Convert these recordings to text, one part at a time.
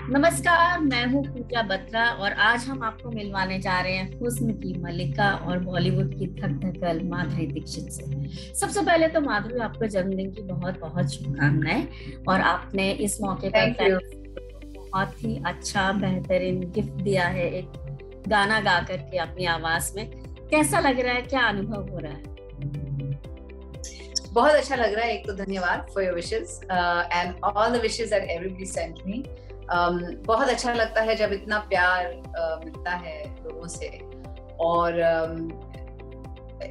नमस्कार, मैं हूँ पूजा बत्रा और आज हम आपको मिलवाने जा रहे हैं हुस्न की मलिका और बॉलीवुड की थक थकल माधुरी दीक्षित से। सबसे पहले तो माधुरी, आपको जन्मदिन की बहुत बहुत शुभकामनाएं। और आपने इस मौके पर थैंक यू। बहुत ही अच्छा बेहतरीन गिफ्ट दिया है, एक गाना गा करके अपनी आवाज में। कैसा लग रहा है, क्या अनुभव हो रहा है? बहुत अच्छा लग रहा है। एक तो धन्यवाद for your wishes and all the wishes that everybody sent me. बहुत अच्छा लगता है जब इतना प्यार मिलता है लोगों से। और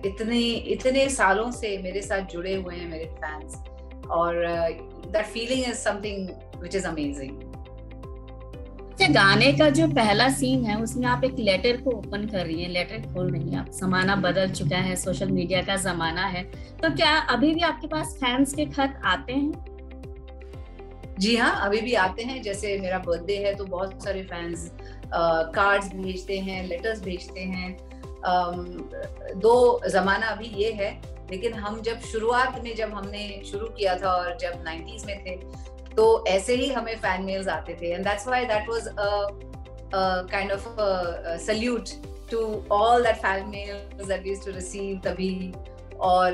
इतने इतने सालों से मेरे साथ जुड़े हुए हैं मेरे फैंस। और that feeling is something which is amazing. अच्छा, गाने का जो पहला सीन है उसमें आप एक लेटर को ओपन कर रही हैं, लेटर खोल रही हैं आप। जमाना बदल चुका है, सोशल मीडिया का जमाना है, तो क्या अभी भी आपके पास फैंस के खत आते हैं? जी हाँ, अभी भी आते हैं। जैसे मेरा बर्थडे है तो बहुत सारे फैंस कार्ड्स भेजते हैं, लेटर्स भेजते हैं। दो जमाना अभी ये है, लेकिन हम जब शुरुआत में जब हमने शुरू किया था और जब 90s में थे तो ऐसे ही हमें फैन मेल्स आते थे। And that's why that was a kind of salute to all that fan mails that we used to receive तभी। और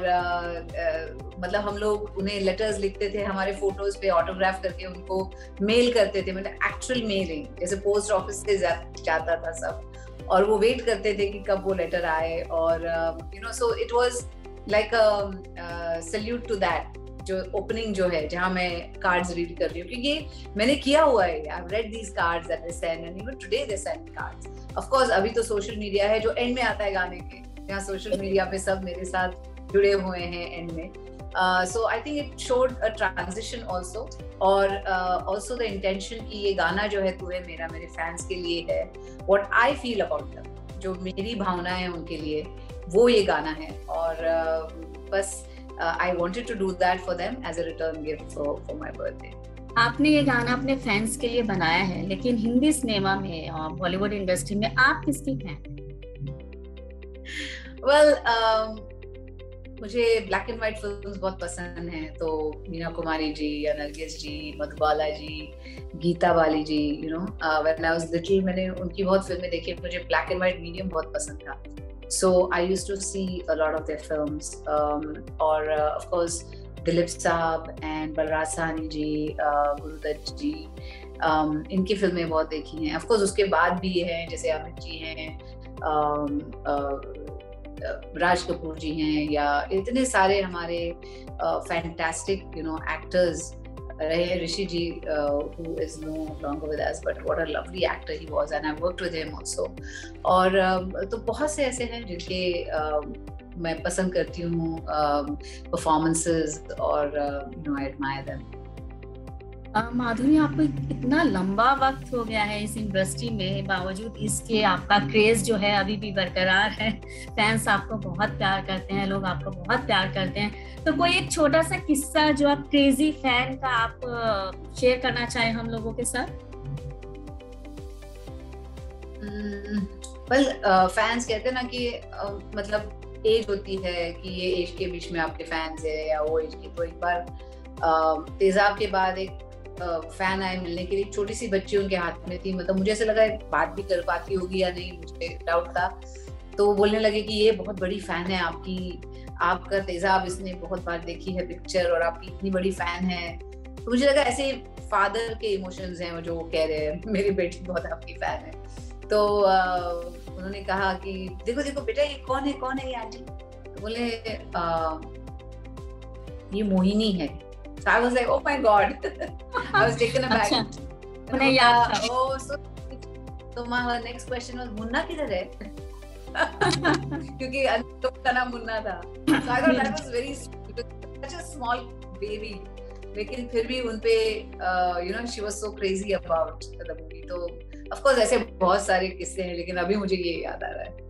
मतलब हम लोग उन्हें लेटर्स लिखते थे, हमारे फोटोज पे ऑटोग्राफ करके उनको मेल करते थे। मतलब एक्चुअल मेलिंग, जैसे पोस्ट ऑफिस से जाता था सब, और वो वेट करते थे कि कब वो लेटर आए। और so it was like a salute to that, जो ओपनिंग जो है जहां मैं कार्ड्स रीड कर रही हूँ, क्योंकि मैंने किया हुआ है। I have read these cards that they send and even today they send cards. Of course अभी तो सोशल मीडिया है जो एंड में आता है गाने के, जहाँ सोशल मीडिया पे सब मेरे साथ जुड़े हुए हैं एंड में। So I think it showed a transition also, और also the intention कि ये गाना जो है तू है मेरा मेरे फैंस के लिए है। What I feel about them, जो मेरी भावनाएं हैं उनके लिए, वो ये गाना है। और बस I wanted to do that for them as a return gift for my birthday. आपने ये गाना अपने फैंस के लिए बनाया है, लेकिन हिंदी सिनेमा में और बॉलीवुड इंडस्ट्री में आप किसकी फैन हैं? Well, मुझे ब्लैक एंड व्हाइट फिल्म्स बहुत पसंद हैं। तो मीना कुमारी जी या नरगिस जी, मधुबाला जी, गीता बाली जी, व्हेन आई वाज लिटिल मैंने उनकी बहुत फिल्में देखी। मुझे ब्लैक एंड व्हाइट मीडियम बहुत पसंद था, so I used to see a lot of their films. और of course Dilip Sahab and Balraj Sahni ji, Guru Dutt ji, इनकी फिल्में बहुत देखी हैं। ऑफ कोर्स उसके बाद भी हैं, जैसे अमित जी हैं, राज कपूर जी हैं, या इतने सारे हमारे फैंटास्टिक एक्टर्स रहे हैं। ऋषि जी who is no longer with us, but what a lovely actor he was, and I worked with him also. और तो बहुत से ऐसे हैं जिनके मैं पसंद करती हूँ परफॉर्मेंसेस, और I admire them. माधुरी, आपको इतना लंबा वक्त हो गया है इस इंडस्ट्री में, बावजूद इसके आपका क्रेज जो है अभी भी बरकरार है। फैंस आपको बहुत प्यार करते हैं, लोग आपको बहुत प्यार करते हैं। तो कोई एक छोटा सा किस्सा जो आप क्रेजी फैन का आप शेयर करना चाहें हम लोगों के साथ? वेल, फैंस कहते हैं ना कि मतलब एज होती है कि ये एज के बीच में आपके फैंस है या वो एज के। तो एक बार तेजाब के बाद एक फैन आए मिलने के लिए, छोटी सी बच्ची उनके हाथ में थी। मतलब मुझे ऐसा लगा बात भी कर पाती होगी या नहीं, मुझे डाउट था। तो वो बोलने लगे कि ये बहुत बड़ी फैन है आपकी, आपका तेजाब इसने बहुत बार देखी है पिक्चर और आपकी इतनी बड़ी फैन है। तो मुझे लगा ऐसे फादर के इमोशंस हैं जो वो कह रहे हैं मेरी बेटी बहुत आपकी फैन है। तो उन्होंने कहा कि देखो देखो बेटा, ये कौन है ये आंटी? तो बोले ये मोहिनी है। So I was like, oh my God. I was taken aback. उन्हें याद था। Oh, so her next question was, Munna किधर है? क्योंकि अनुष्का का नाम मुन्ना था। So I thought that was very such a small baby. लेकिन फिर भी उनपे she was so crazy about the movie. तो of course ऐसे बहुत सारे किस्से हैं, लेकिन अभी मुझे ये याद आ रहा है।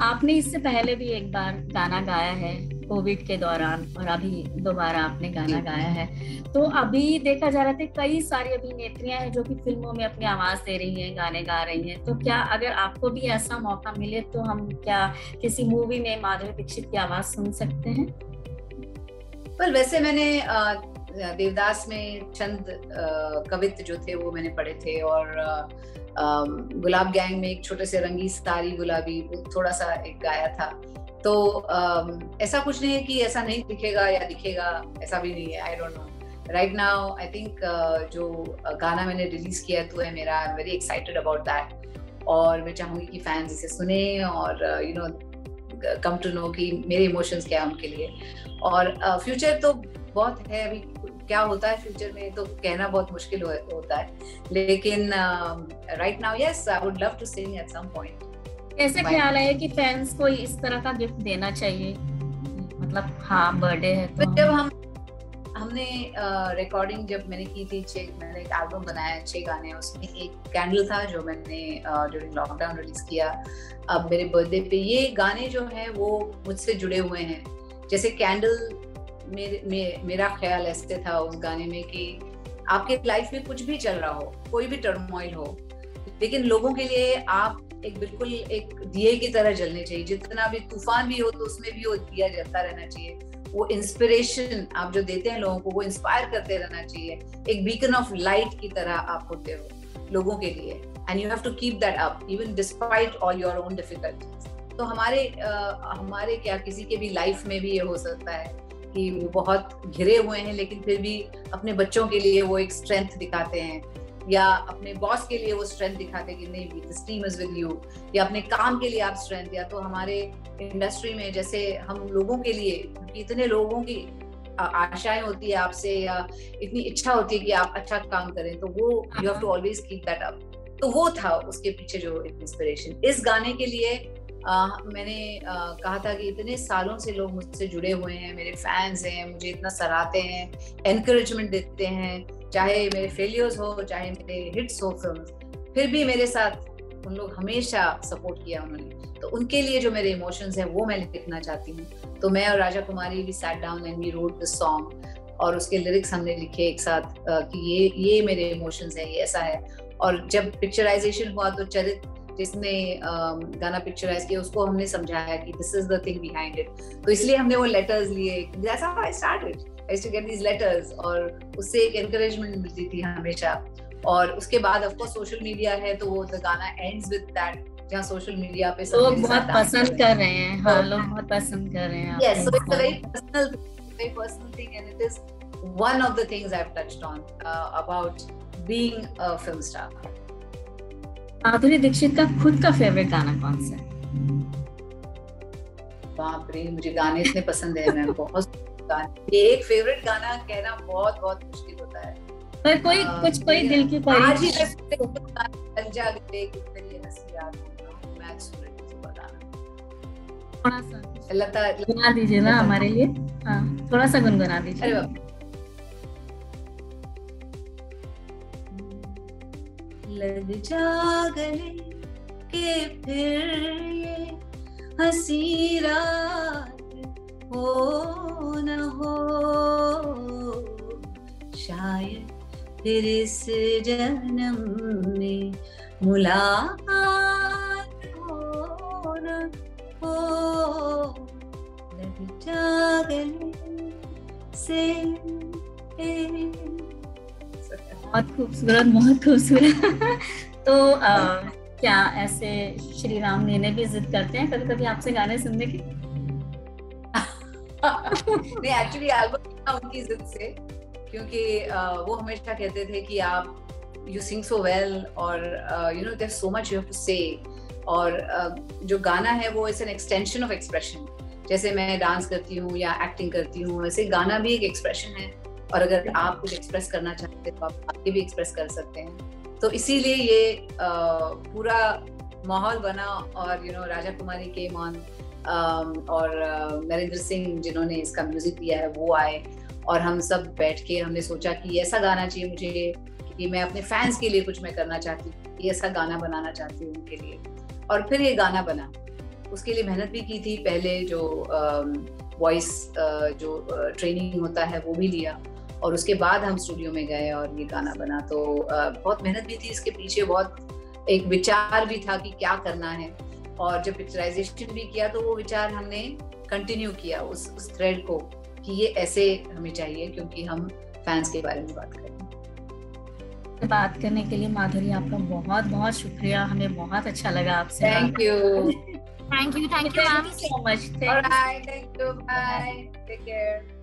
आपने इससे पहले भी एक बार गाना गाया है कोविड के दौरान, और अभी दोबारा आपने गाना गाया है। तो अभी देखा जा रहा था कई सारी अभिनेत्रियां हैं जो कि फिल्मों में अपनी आवाज दे रही हैं, गाने गा रही हैं। तो क्या अगर आपको भी ऐसा मौका मिले तो हम क्या किसी मूवी में माधुरी दीक्षित की आवाज सुन सकते हैं? well, वैसे मैंने देवदास में चंद कवित्व जो थे वो मैंने पढ़े थे, और गुलाब गैंग में एक छोटे से रंगी सारी गुलाबी थोड़ा सा एक गाया था। तो ऐसा कुछ नहीं है कि ऐसा नहीं दिखेगा या दिखेगा, ऐसा भी नहीं है। I don't know, right now I think जो गाना मैंने रिलीज किया तो है मेरा, I am very excited about that, और मैं चाहूंगी कि फैंस इसे सुने और you know come to know कि मेरे इमोशंस क्या है उनके लिए। और फ्यूचर तो बहुत है, अभी क्या होता है फ्यूचर में तो कहना बहुत मुश्किल होता है, लेकिन right now yes, I would love to sing at some point. कैसे ख्याल है कि फैंस को इस तरह का गिफ्ट देना चाहिए, मतलब हाँ बर्थडे है तो जब हमने रिकॉर्डिंग जब मैंने की थी, मैंने एक एल्बम बनाया 6 गाने, उसमें एक कैंडल था जो मैंने ड्यूरिंग लॉकडाउन रिलीज किया। अब मेरे बर्थडे पे ये गाने जो हैं वो मुझसे जुड़े हुए हैं। जैसे कैंडल मेरा ख्याल ऐसे था उस गाने में कि आपके लाइफ में कुछ भी चल रहा हो, कोई भी टर्मोइल हो, लेकिन लोगों के लिए आप एक बिल्कुल एक दिए की तरह जलने चाहिए। जितना भी तूफान भी हो तो उसमें भी वो दिया जलता रहना चाहिए। वो इंस्पिरेशन आप जो देते हैं लोगों को, वो इंस्पायर करते रहना चाहिए। एक बीकन ऑफ लाइट की तरह आप होते हो लोगों के लिए, and you have to keep that up even despite all your own difficulties. तो हमारे क्या किसी के भी लाइफ में भी ये हो सकता है कि वो बहुत घिरे हुए हैं, लेकिन फिर भी अपने बच्चों के लिए वो एक स्ट्रेंथ दिखाते हैं, या अपने बॉस के लिए वो स्ट्रेंथ दिखाते हैं कि नहीं this team is with you, या अपने काम के लिए आप स्ट्रेंथ। या तो हमारे इंडस्ट्री में जैसे हम लोगों के लिए, क्योंकि इतने लोगों की आशाएं होती है आपसे, या इतनी इच्छा होती है कि आप अच्छा काम करें, तो वो you have to always keep that up. तो वो था उसके पीछे जो इंस्पिरेशन। इस गाने के लिए मैंने कहा था कि इतने सालों से लोग मुझसे जुड़े हुए हैं, मेरे फैंस हैं, मुझे इतना सराहते हैं, एनकरेजमेंट देते हैं, चाहे मेरे फेलियर्स हो चाहे मेरे हिट्स हो फिल्म, फिर भी मेरे साथ उन लोग हमेशा सपोर्ट किया उन्होंने। तो उनके लिए जो मेरे इमोशंस हैं वो मैं लिखना चाहती हूँ। तो मैं और Raja Kumari we sat down and we wrote this song, और उसके लिरिक्स हमने लिखे एक साथ कि ये मेरे इमोशंस हैं, ये ऐसा है। और जब पिक्चराइजेशन हुआ तो चरित जिसने गाना पिक्चराइज किया उसको हमने समझाया कि this is the thing behind it. तो इसलिए हमने वो लेटर्स लिए, that's how I started, I used to get these letters, और उससे एक एनकरेजमेंट मिलती थी हमेशा। और उसके बाद ऑफ कोर्स सोशल मीडिया है, तो वो द गाना एंड्स विद दैट, जहाँ सोशल मीडिया पे सब लोग बहुत पसंद कर रहे हैं। हाँ, लोग बहुत पसंद कर रहे हैं। Yes, so it's a very personal thing, and it is one of the things I've touched on about being a film star. Madhuri Dixit का खुद का फेवरेट गाना कौन सा है? बाप रे, मुझे गाने इतने पसंद है, मैं बहुत गाने, ये एक फेवरेट गाना कहना बहुत बहुत मुश्किल होता है। पर कोई दिल की कोई आज ही लग जा गए कि तेरी हंसी याद होगा, मैं सुन रही हूँ गाना, थोड़ा सा लता गुनगुना दीजिए ना हमारे लिए। हाँ, थोड़ा सा गुनगुना दीजिए। अरे बाप, लग जा गले के फिर ये हंसी रात हो न हो, शायद फिर इस जन्म में मुलाकात हो न हो, लग जा गले से। बहुत खूबसूरत, बहुत खूबसूरत। तो क्या ऐसे श्री राम ने भी जिद करते हैं कभी कभी आपसे गाने सुनने की? नहीं, एक्चुअली एल्बम उनकी जिद से, क्योंकि वो हमेशा कहते थे कि आप यू सिंग सो वेल, और you know there so much you have to say, और जो गाना है वो is an extension of expression. जैसे मैं डांस करती हूँ या एक्टिंग करती हूँ, वैसे गाना भी एक एक्सप्रेशन है, और अगर आप कुछ एक्सप्रेस करना चाहते हैं तो आप आगे भी एक्सप्रेस कर सकते हैं। तो इसीलिए ये पूरा माहौल बना, और you no Raja Kumari came on, और नरेंद्र सिंह जिन्होंने इसका म्यूजिक दिया है वो आए, और हम सब बैठ के हमने सोचा कि ऐसा गाना चाहिए मुझे कि मैं अपने फैंस के लिए कुछ मैं करना चाहती हूँ, ये ऐसा गाना बनाना चाहती हूँ उनके लिए। और फिर ये गाना बना, उसके लिए मेहनत भी की थी, पहले जो वॉइस जो ट्रेनिंग होता है वो भी लिया, और उसके बाद हम स्टूडियो में गए और ये गाना बना। तो बहुत मेहनत भी थी इसके पीछे, बहुत एक विचार भी था कि क्या करना है, और जब पिक्चराइजेशन भी किया तो वो विचार हमने कंटिन्यू किया उस थ्रेड को, कि ये ऐसे हमें चाहिए, क्योंकि हम फैंस के बारे में बात करें। बात करने के लिए माधुरी आपका बहुत बहुत शुक्रिया, हमें बहुत अच्छा लगा आपसे बात। Thank you thank you ma'am so much. Alright, thank you, bye, take care.